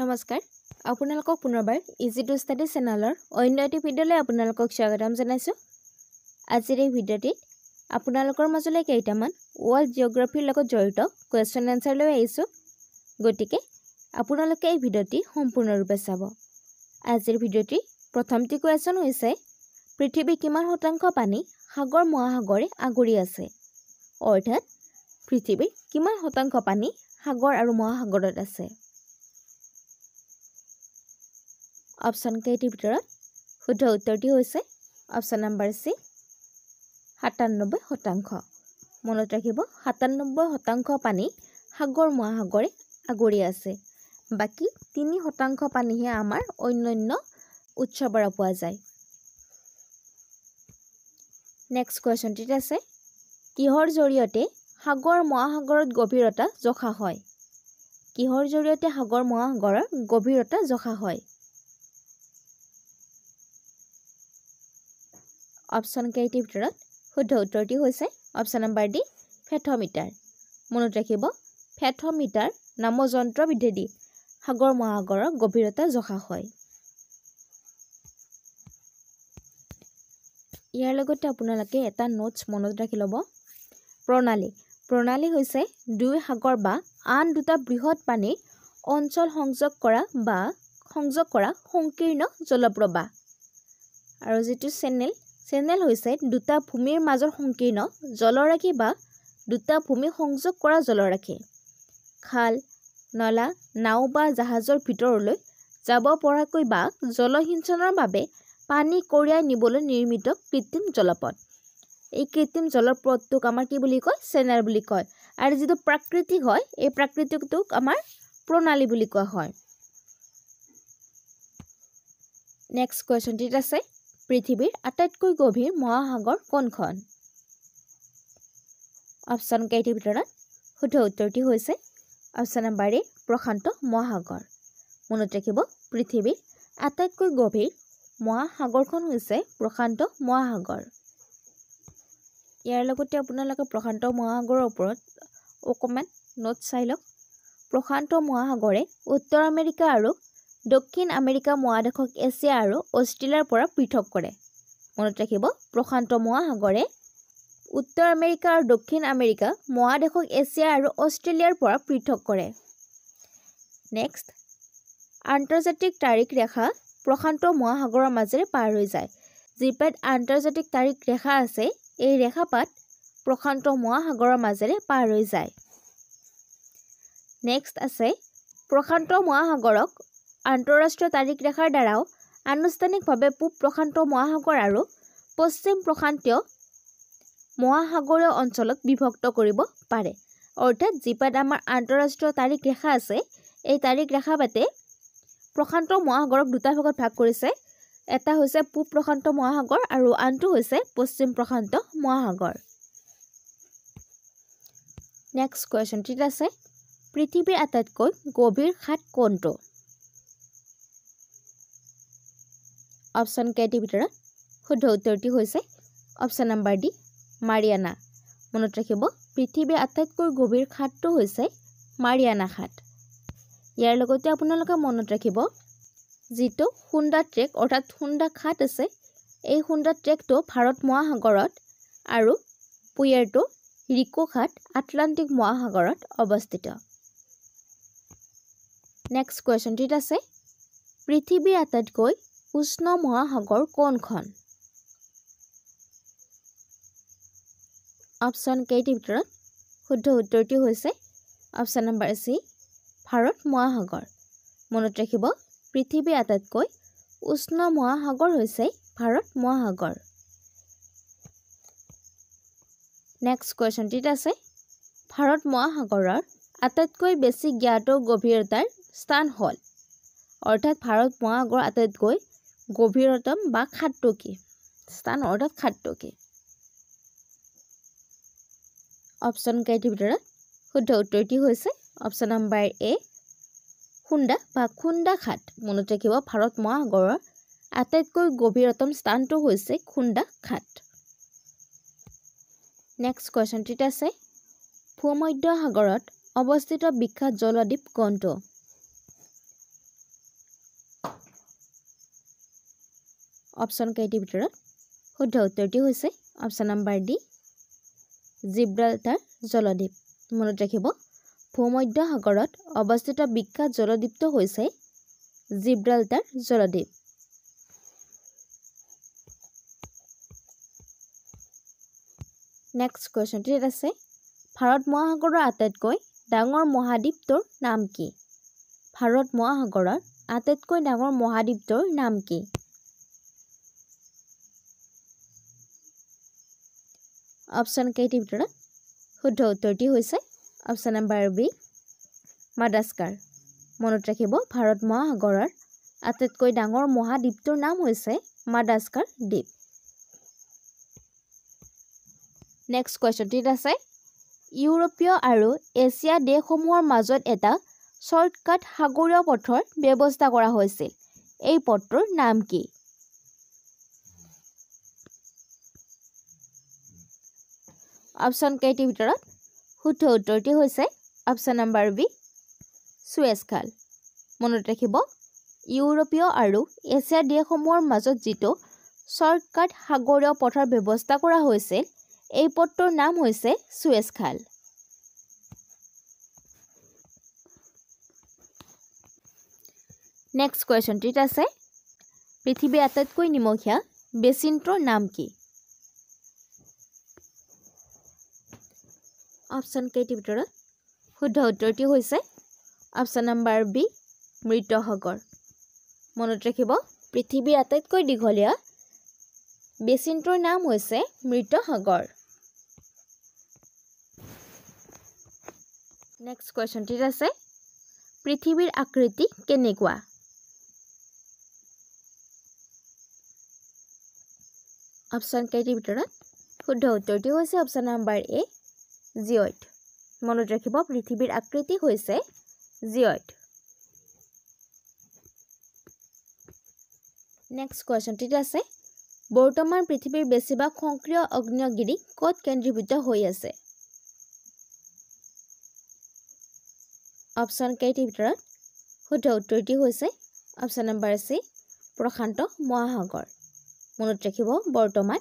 নমস্কাৰ আপোনালোকক পুনৰবাৰ ইজি টু ষ্টাডি চেনেলৰ অন্য এটি ভিডিঅ'লৈ আপোনালোকক স্বাগতম জনাইছোঁ। আজিৰ এই ভিডিঅ'টিত আপোনালোকৰ মাজলৈ কেইটামান ৱৰ্ল্ড জিঅ'গ্ৰাফিৰ লগত জড়িত কুৱেশ্যন এনচাৰ লৈ আহিছোঁ। গতিকে আপোনালোকে এই ভিডিঅ'টি সম্পূৰ্ণৰূপে চাব। আজিৰ ভিডিঅ'টিৰ প্ৰথমটি কুৱেশ্যন হৈছে পৃথিৱীৰ কিমান শতাংশ পানী সাগৰ মহাসাগৰে আগুৰি আছে? অৰ্থাৎ পৃথিৱীৰ কিমান শতাংশ পানী সাগৰ আৰু মহাসাগৰত আছে? অপশ্যন কেইটিৰ ভিতৰত শুদ্ধ উত্তৰটি হৈছে অপশ্যন নম্বৰ চি ৯৭%। মনত ৰাখিব ৯৭% পানী সাগৰ মহাসাগৰে আগুৰি আছে। বাকী ৩% পানীহে আমাৰ অন্যান্য উৎসৰ পৰা পোৱা যায়। নেক্সট কুৱেশ্যনটিত আছে কিহৰ জৰিয়তে সাগৰ মহাসাগৰত গভীৰতা জোখা হয়? কিহৰ জৰিয়তে সাগৰ মহাসাগৰৰ গভীৰতা জোখা হয়? অপশ্যন কেইটিৰ ভিতৰত শুদ্ধ উত্তৰটি হৈছে অপশ্যন নম্বৰ ডি ফেথমিটাৰ। মনত ৰাখিব ফেথমিটাৰ নামৰ যন্ত্ৰবিধেদি সাগৰ মহাসাগৰৰ গভীৰতা জোখা হয়। ইয়াৰ লগতে আপোনালোকে এটা নোটছ মনত ৰাখি ল'ব। প্ৰণালী হৈছে দুই সাগৰ বা আন দুটা বৃহৎ পানীৰ অঞ্চল সংযোগ কৰা সংকীৰ্ণ জলপ্ৰবাহ। আৰু যিটো চেনেল হৈছে দুটা ভূমিৰ মাজৰ সংকীৰ্ণ জলৰাশি বা দুটা ভূমি সংযোগ কৰা জলৰাশি। খাল, নলা, নাও বা জাহাজৰ ভিতৰলৈ যাব পৰাকৈ বা জলসিঞ্চনৰ বাবে পানী কঢ়িয়াই নিবলৈ নিৰ্মিত কৃত্ৰিম জলপথ। এই কৃত্ৰিম জলপথটোক আমাৰ কি বুলি কয়? চেনেল বুলি কয়। আৰু যিটো প্ৰাকৃতিক হয় এই প্ৰাকৃতিকটোক আমাৰ প্ৰণালী বুলি কোৱা হয়। নেক্সট কুৱেশ্যনটিত আছে পৃথিৱীৰ আটাইতকৈ গভীৰ মহাসাগৰ কোনখন? অপশ্যন কেইটিৰ ভিতৰত শুদ্ধ উত্তৰটি হৈছে অপশ্যন নম্বৰ এ প্ৰশান্ত মহাসাগৰ। মনত ৰাখিব পৃথিৱীৰ আটাইতকৈ গভীৰ মহাসাগৰখন হৈছে প্ৰশান্ত মহাসাগৰ। ইয়াৰ লগতে আপোনালোকে প্ৰশান্ত মহাসাগৰৰ ওপৰত অকণমান নোট চাই লওক। প্ৰশান্ত মহাসাগৰে উত্তৰ আমেৰিকা আৰু দক্ষিণ আমেৰিকা মহাদেশক এছিয়া আৰু অষ্ট্ৰেলিয়াৰ পৰা পৃথক কৰে। মনত ৰাখিব প্ৰশান্ত মহাসাগৰে উত্তৰ আমেৰিকা আৰু দক্ষিণ আমেৰিকা মহাদেশক এছিয়া আৰু অষ্ট্ৰেলিয়াৰ পৰা পৃথক কৰে। নেক্সট আন্তৰ্জাতিক তাৰিখ ৰেখা প্ৰশান্ত মহাসাগৰৰ মাজেৰে পাৰ হৈ যায়। যিপাত আন্তৰ্জাতিক তাৰিখ ৰেখা আছে এই ৰেখাপাত প্ৰশান্ত মহাসাগৰৰ মাজেৰে পাৰ হৈ যায়। নেক্সট আছে প্ৰশান্ত মহাসাগৰক আন্তঃৰাষ্ট্ৰীয় তাৰিখ ৰেখাৰ দ্বাৰাও আনুষ্ঠানিকভাৱে পূব প্ৰশান্ত মহাসাগৰ আৰু পশ্চিম প্ৰশান্তীয় মহাসাগৰীয় অঞ্চলত বিভক্ত কৰিব পাৰে। অৰ্থাৎ যিপাত আমাৰ আন্তঃৰাষ্ট্ৰীয় তাৰিখ ৰেখা আছে এই তাৰিখ ৰেখাপাতে প্ৰশান্ত মহাসাগৰক দুটা ভাগত ভাগ কৰিছে। এটা হৈছে পূব প্ৰশান্ত মহাসাগৰ আৰু আনটো হৈছে পশ্চিম প্ৰশান্ত মহাসাগৰ। নেক্সট কুৱেশ্যনটিত আছে পৃথিৱীৰ আটাইতকৈ গভীৰ খাট কোনটো? অপশ্যন কেইটিৰ ভিতৰত শুদ্ধ উত্তৰটি হৈছে অপশ্যন নম্বৰ ডি মাৰিয়ানা। মনত ৰাখিব পৃথিৱীৰ আটাইতকৈ গভীৰ খাটটো হৈছে মাৰিয়ানা খাট। ইয়াৰ লগতে আপোনালোকে মনত ৰাখিব যিটো সুন্দা ট্ৰেক অৰ্থাৎ সুন্দা খাট আছে এই সুন্দা ট্ৰেকটো ভাৰত মহাসাগৰত আৰু পুয়েৰ্টো ৰিকো খাট আটলাণ্টিক মহাসাগৰত অৱস্থিত। নেক্সট কুৱেশ্যনটিত আছে পৃথিৱীৰ আটাইতকৈ উষ্ণ মহাসাগৰ কোনখন? অপশ্যন কেইটিৰ ভিতৰত শুদ্ধ উত্তৰটি হৈছে অপশ্যন নম্বৰ চি ভাৰত মহাসাগৰ। মনত ৰাখিব পৃথিৱীৰ আটাইতকৈ উষ্ণ মহাসাগৰ হৈছে ভাৰত মহাসাগৰ। নেক্সট কুৱেশ্যনটিত আছে ভাৰত মহাসাগৰৰ আটাইতকৈ বেছি জ্ঞাত গভীৰতাৰ স্থান হ'ল? অৰ্থাৎ ভাৰত মহাসাগৰৰ আটাইতকৈ গভীৰতম বা খাটটো কি? স্থান অৰ্থাৎ খাটটো কি? অপশ্যন কেইটিৰ ভিতৰত শুদ্ধ উত্তৰটি হৈছে অপশ্যন নম্বৰ এ খুন্দা বা খুন্দা খাট। মনত ৰাখিব ভাৰত মহাসাগৰৰ আটাইতকৈ গভীৰতম স্থানটো হৈছে খুন্দা খাট। নেক্সট কুৱেশ্যনটিত আছে ভূমধ্য সাগৰত অৱস্থিত বিখ্যাত জলদ্বীপ কোনটো? অপশ্যন কেইটিৰ ভিতৰত শুদ্ধ উত্তৰটি হৈছে অপশ্যন নম্বৰ ডি জিব্ৰাল্টাৰ জলদ্বীপ মনত ৰাখিব ভূমধ্য সাগৰত অৱস্থিত বিখ্যাত জলদ্বীপটো হৈছে জিব্ৰাল্টাৰ জলদ্বীপ নেক্সট কোৱেশ্যনটিত আছে ভাৰত মহাসাগৰৰ আটাইতকৈ ডাঙৰ মহাদ্বীপটোৰ নাম কি ভাৰত মহাসাগৰৰ আটাইতকৈ ডাঙৰ মহাদ্বীপটোৰ নাম কি অপশ্যন কেইটিৰ ভিতৰত শুদ্ধ উত্তৰটি হৈছে অপশ্যন নম্বৰ বি মাডাগাস্কাৰ মনত ৰাখিব ভাৰত মহাসাগৰৰ আটাইতকৈ ডাঙৰ মহাদ্বীপটোৰ নাম হৈছে মাডাগাস্কাৰ দ্বীপ নেক্সট কোৱেশ্যনটিত আছে ইউৰোপীয় আৰু এছিয়া দেশসমূহৰ মাজত এটা শৰ্টকাট সাগৰীয় পথৰ ব্যৱস্থা কৰা হৈছিল এই পথটোৰ নাম কি অপশ্যন কেইটিৰ ভিতৰত শুদ্ধ উত্তৰটি হৈছে অপশ্যন নম্বৰ বি সুৱেজ খাল মনত ৰাখিব ইউৰোপীয় আৰু এছিয়া দেশসমূহৰ মাজত যিটো শৰ্টকাট সাগৰীয় পথৰ ব্যৱস্থা কৰা হৈছিল এই পথটোৰ নাম হৈছে সুৱেজ খাল নেক্সট কোৱেশ্যনটিত আছে পৃথিৱীৰ আটাইতকৈ নিমখীয়া বেচিনটোৰ নাম কি অপশ্যন কেইটিৰ ভিতৰত শুদ্ধ উত্তৰটি হৈছে অপশ্যন নম্বৰ বি মৃত সাগৰ মনত ৰাখিব পৃথিৱীৰ আটাইতকৈ দীঘলীয়া বেচিনটোৰ নাম হৈছে মৃত সাগৰ নেক্সট কোৱেশ্যনটিত আছে পৃথিৱীৰ আকৃতি কেনেকুৱা অপশ্যন কেইটিৰ ভিতৰত শুদ্ধ উত্তৰটি হৈছে অপশ্যন নম্বৰ এ জিঅইড মনত ৰাখিব পৃথিৱীৰ আকৃতি হৈছে জিঅইড নেক্সট কোৱেশ্যনটিত আছে বৰ্তমান পৃথিৱীৰ বেছিভাগ সক্ৰিয় আগ্নেয়গিৰি ক'ত কেন্দ্ৰীভূত হৈ আছে অপশ্যন কেইটিৰ ভিতৰত শুদ্ধ উত্তৰটি হৈছে অপশ্যন নম্বৰ চি প্ৰশান্ত মহাসাগৰ মনত ৰাখিব বৰ্তমান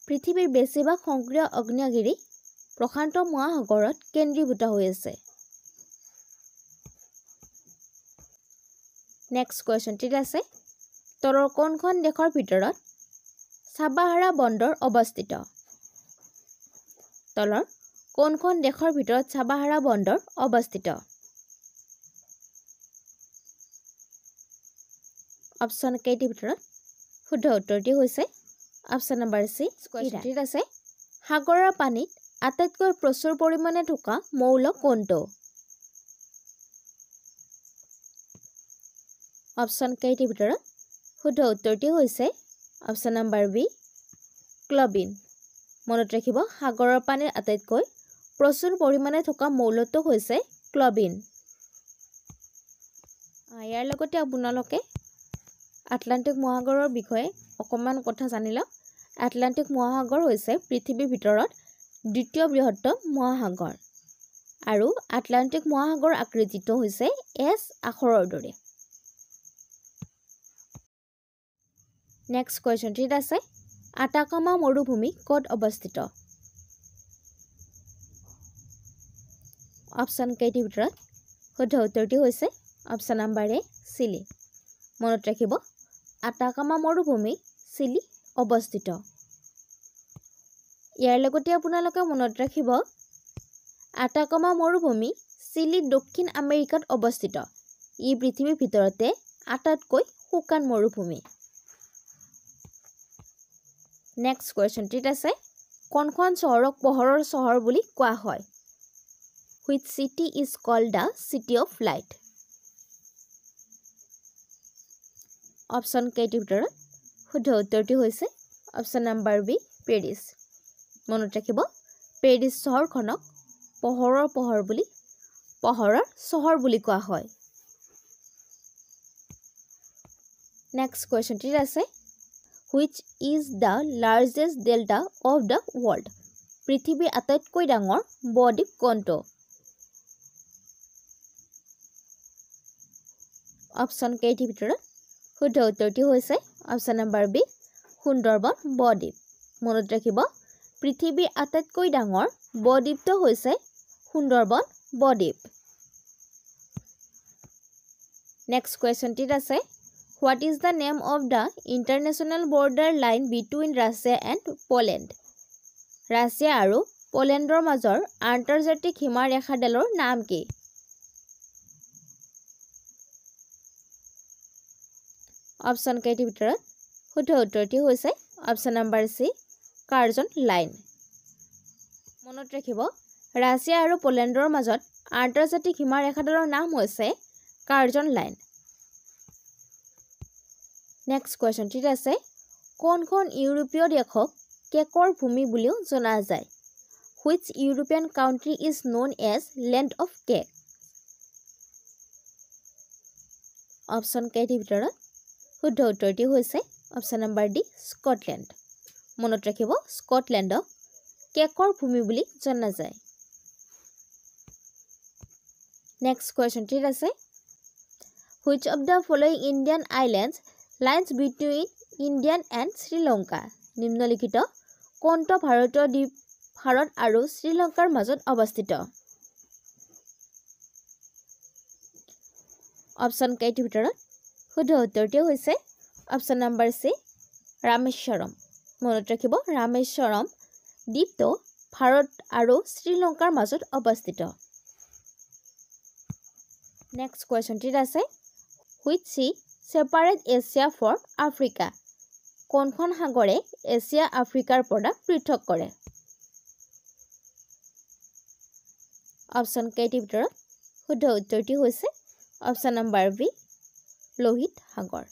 পৃথিৱীৰ বেছিভাগ সক্ৰিয় আগ্নেয়গিৰি প্ৰশান্ত মহাসাগৰত কেন্দ্ৰীভূত হৈ আছে নেক্সট কোৱেশ্যনটিত আছে তলৰ কোনখন দেশৰ ভিতৰত চাবাহাৰা বন্দৰ অৱস্থিত তলৰ কোনখন দেশৰ ভিতৰত চাবাহাৰা বন্দৰ অৱস্থিত অপশ্যন কেইটিৰ ভিতৰত শুদ্ধ উত্তৰটি হৈছে অপশ্যন নম্বৰ চি কোৱেশ্যনটিত আছে সাগৰৰ পানীত আটাইতকৈ প্ৰচুৰ পৰিমাণে থকা মৌল কোনটো অপশ্যন কেইটিৰ ভিতৰত শুদ্ধ উত্তৰটি হৈছে অপশ্যন নম্বৰ বি ক্লবিন মনত ৰাখিব সাগৰৰ পানীৰ আটাইতকৈ প্ৰচুৰ পৰিমাণে থকা মৌলটো হৈছে ক্লবিন ইয়াৰ লগতে আপোনালোকে আটলাণ্টিক মহাসাগৰৰ বিষয়ে অকণমান কথা জানি লওক আটলাণ্টিক মহাসাগৰ হৈছে পৃথিৱীৰ ভিতৰত দ্বিতীয় বৃহত্তম মহাসাগৰ আৰু আটলাণ্টিক মহাসাগৰ আকৃতিটো হৈছে এছ আখৰৰ দৰে নেক্সট কোৱেশ্যনটিত আছে আটাকামা মৰুভূমি ক'ত অৱস্থিত অপশ্যন কেইটিৰ ভিতৰত শুদ্ধ উত্তৰটি হৈছে অপশ্যন নম্বৰ এ চিলি মনত ৰাখিব আটাকামা মৰুভূমি চিলি অৱস্থিত ইয়াৰ লগতে আপোনালোকে মনত ৰাখিব আটাকামা মৰুভূমি চিলি দক্ষিণ আমেৰিকাত অৱস্থিত ই পৃথিৱীৰ ভিতৰতে আটাইতকৈ শুকান মৰুভূমি নেক্সট কোৱেশ্যনটিত আছে কোনখন চহৰক পোহৰৰ চহৰ বুলি কোৱা হয় which city is called the city of light option কেইটিৰ ভিতৰত শুদ্ধ উত্তৰটি হৈছে অপশ্যন নম্বৰ বি পেৰিছ মনত ৰাখিব পেৰিছ চহৰখনক পোহৰৰ চহৰ বুলি কোৱা হয় নেক্সট কুৱেশ্যনটিত আছে which is the largest delta of the world পৃথিৱীৰ আটাইতকৈ ডাঙৰ বদ্বীপ কোনটো অপশ্যন কেইটিৰ ভিতৰত শুদ্ধ উত্তৰটি হৈছে অপশ্যন নম্বৰ বি সুন্দৰবন বদ্বীপ মনত ৰাখিব পৃথিৱীৰ আটাইতকৈ ডাঙৰ বদ্বীপটো হৈছে সুন্দৰবন বদ্বীপ নেক্সট কোৱেশ্চনটিত আছে What is the name of the international border line between Russia and Poland? Russia আৰু পোলেণ্ডৰ মাজৰ আন্তৰ্জাতিক সীমা ৰেখাডালৰ নাম কি? অপচন কেইটিৰ ভিতৰত শুদ্ধ উত্তৰটি হৈছে অপচন নম্বৰ সি কাৰ্জন লাইন মনত ৰাখিব ৰাছিয়া আৰু পোলেণ্ডৰ মাজত আন্তৰ্জাতিক সীমা ৰেখাডালৰ নাম হৈছে কাৰ্জন লাইন নেক্সট কোৱেশ্চনটিত আছে কোনখন ইউৰোপীয় দেশক কেকৰ ভূমি বুলিও জনা যায় Which European country is known as Land of Cake? Option কেইটিৰ ভিতৰত শুদ্ধ উত্তৰটি হৈছে অপচন নম্বৰ ডি স্কটলেণ্ড মনত ৰাখিব স্কটলেণ্ডক কেকৰ ভূমি বুলি জনা যায় নেক্সট কোৱেশ্চনটিত আছে Which of the following Indian islands lies between India and Sri Lanka? নিম্নলিখিত কোনটো ভাৰতীয় দ্বীপ ভাৰত আৰু শ্ৰীলংকাৰ মাজত অৱস্থিত অপচন কেইটিৰ ভিতৰত শুদ্ধ উত্তৰটি হৈছে অপচন নম্বৰ সি ৰামেশ্বৰম মনত ৰাখিব ৰামেশ্বৰম দ্বীপটো ভাৰত আৰু শ্ৰীলংকাৰ মাজত অৱস্থিত নেক্সট কোৱেশ্চনটিত আছে Which sea separate Asia from Africa? কোনখন সাগৰে এছিয়া আফ্ৰিকাৰ পৰা পৃথক কৰে অপচন কেইটিৰ ভিতৰত শুদ্ধ উত্তৰটি হৈছে অপচন নম্বৰ বি লোহিত সাগৰ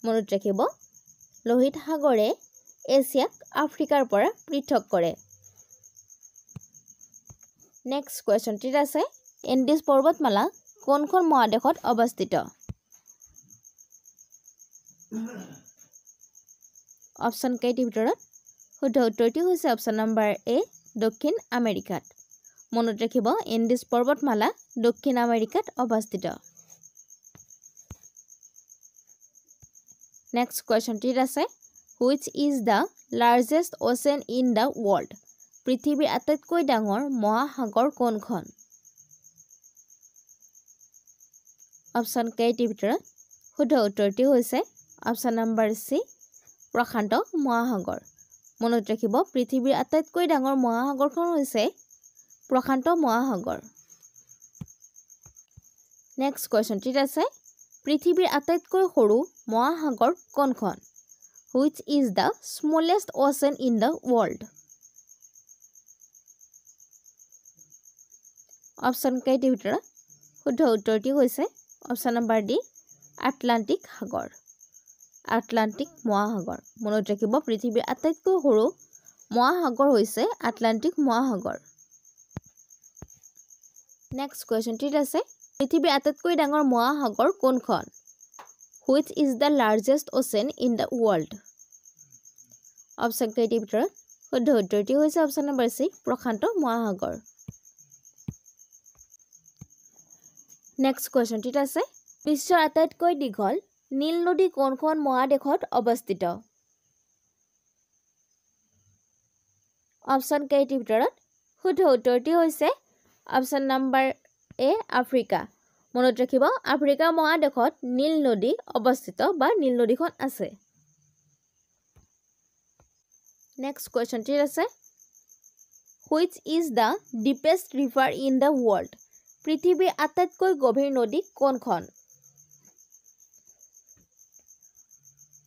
মনত ৰাখিব লোহিত সাগৰে এছিয়াক আফ্ৰিকাৰ পৰা পৃথক কৰে নেক্সট কোৱেশ্চনটিত আছে এণ্ডিজ পৰ্বতমালা কোনখন মহাদেশত অৱস্থিত অপচন কেইটিৰ ভিতৰত শুদ্ধ উত্তৰটি হৈছে অপচন নম্বৰ এ দক্ষিণ আমেৰিকাত মনত ৰাখিব এণ্ডিজ পৰ্বতমালা দক্ষিণ আমেৰিকাত অৱস্থিত নেক্সট কোৱেশ্চনটিত আছে Which is the largest ocean in the world? পৃথিৱীৰ আটাইতকৈ ডাঙৰ মহাসাগৰ কোনখন অপচন কেইটিৰ ভিতৰত শুদ্ধ উত্তৰটি হৈছে অপচন নম্বৰ সি প্ৰশান্ত মহাসাগৰ মনত ৰাখিব পৃথিৱীৰ আটাইতকৈ ডাঙৰ মহাসাগৰখন হৈছে প্ৰশান্ত মহাসাগৰ নেক্সট কোৱেশ্চনটিত আছে পৃথিৱীৰ আটাইতকৈ সৰু মহাসাগৰ কোনখন Which is the smallest ocean in the world? Option কেইটিৰ ভিতৰত শুদ্ধ উত্তৰটি হৈছে অপচন নম্বৰ ডি আটলান্টিক সাগৰ আটলান্টিক মহাসাগৰ মনত ৰাখিব পৃথিৱীৰ আটাইতকৈ সৰু মহাসাগৰ হৈছে আটলান্টিক মহাসাগৰ নেক্সট কোৱেশ্চনটিত আছে পৃথিৱীৰ আটাইতকৈ ডাঙৰ মহাসাগৰ কোনখন Which is the largest ocean in the world? Option কেইটিৰ ভিতৰত শুদ্ধ উত্তৰটি হৈছে অপচন নম্বৰ সি প্ৰশান্ত মহাসাগৰ নেক্সট কোৱেশ্চনটিত আছে বিশ্বৰ আটাইতকৈ দীঘল নীল নদী কোনখন মহাদেশত অৱস্থিত অপচন কেইটিৰ ভিতৰত শুদ্ধ উত্তৰটি হৈছে অপচন নম্বৰ এ আফ্ৰিকা মনত ৰাখিব আফ্ৰিকা মহাদেশত নীল নদী অৱস্থিত বা নীল নদীখন আছে নেক্সট কোৱেশ্চনটিত আছে Which is the deepest river in the world? পৃথিৱীৰ আটাইতকৈ গভীৰ নদী কোনখন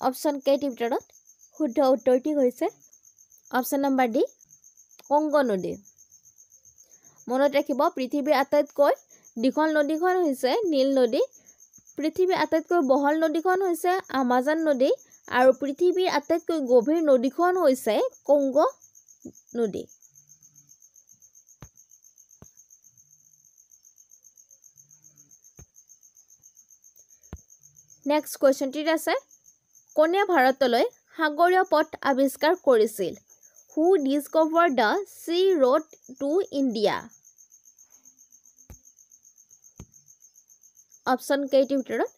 অপচন কেইটিৰ ভিতৰত শুদ্ধ উত্তৰটি হৈছে অপচন নম্বৰ ডি কংগো নদী মনত ৰাখিব পৃথিৱীৰ আটাইতকৈ দীঘল নদীখন হৈছে নীল নদী পৃথিৱীৰ আটাইতকৈ বহল নদীখন হৈছে আমাজন নদী আৰু পৃথিৱীৰ আটাইতকৈ গভীৰ নদীখন হৈছে কংগো নদী নেক্সট কোৱেশ্চনটিত আছে কোনে ভাৰতলৈ সাগৰীয় পথ আৱিষ্কাৰ কৰিছিল Who discovered the sea road to India? Option কেইটিৰ ভিতৰত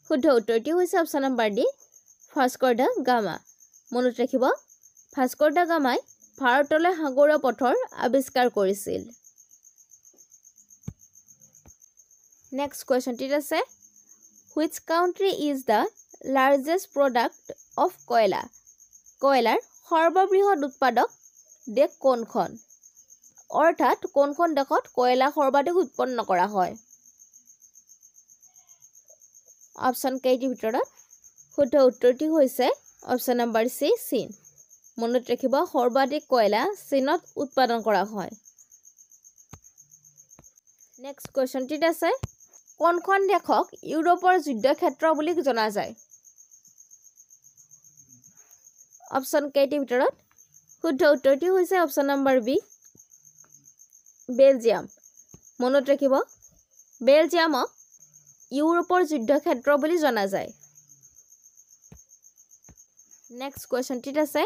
শুদ্ধ উত্তৰটি হৈছে option number D Vasco da Gama মনত ৰাখিব ভাস্কৰ দা গামাই ভাৰতলৈ সাগৰীয় পথৰ আৱিষ্কাৰ কৰিছিল নেক্সট কোৱেশ্চনটিত আছে which country is the largest product of কয়লা কয়লাৰ সৰ্ববৃহৎ উৎপাদক দেশ কোনখন অৰ্থাৎ কোনখন দেশত কয়লা সৰ্বাধিক উৎপন্ন কৰা হয় অপচন কেইটিৰ ভিতৰত শুদ্ধ উত্তৰটি হৈছে অপচন নম্বৰ সি চীন মনত ৰাখিব সৰ্বাধিক কয়লা চীনত উৎপাদন কৰা হয় নেক্সট কোৱেশ্চনটিত আছে কোনখন দেশক ইউৰোপৰ যুদ্ধক্ষেত্ৰ বুলি জনা যায় অপচন কেইটিৰ ভিতৰত শুদ্ধ উত্তৰটি হৈছে অপচন নম্বৰ বি বেলজিয়াম মনত ৰাখিব বেলজিয়ামক ইউৰোপৰ যুদ্ধক্ষেত্ৰ বুলি জনা যায় নেক্সট কোৱেশ্চনটিত আছে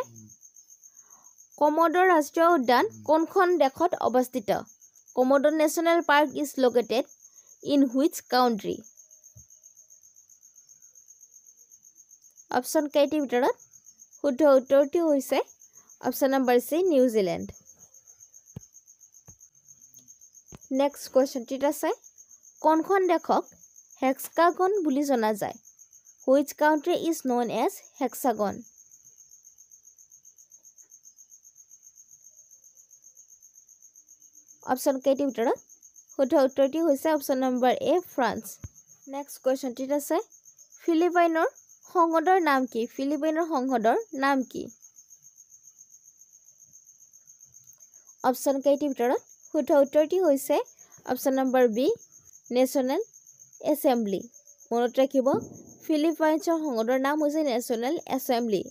কমোডৰ ৰাষ্ট্ৰীয় উদ্যান কোনখন দেশত অৱস্থিত কমোডৰ national park is located in which country option কেইটিৰ ভিতৰত শুদ্ধ উত্তৰটি হৈছে option number C New Zealand next কোৱেশ্চনটিত আছে কোনখন দেশক হেক্সাগন বুলি জনা যায় which country is known as hexagon option কেইটিৰ ভিতৰত শুদ্ধ উত্তৰটি হৈছে option number A France next কোৱেশ্চনটিত আছে ফিলিপাইনৰ সংসদৰ নাম কি ফিলিপাইনৰ সংসদৰ নাম কি অপচন কেইটিৰ ভিতৰত শুদ্ধ উত্তৰটি হৈছে option number B national assembly মনত ৰাখিব ফিলিপাইনছৰ সংসদৰ নাম হৈছে নেশ্যনেল এছেম্বলি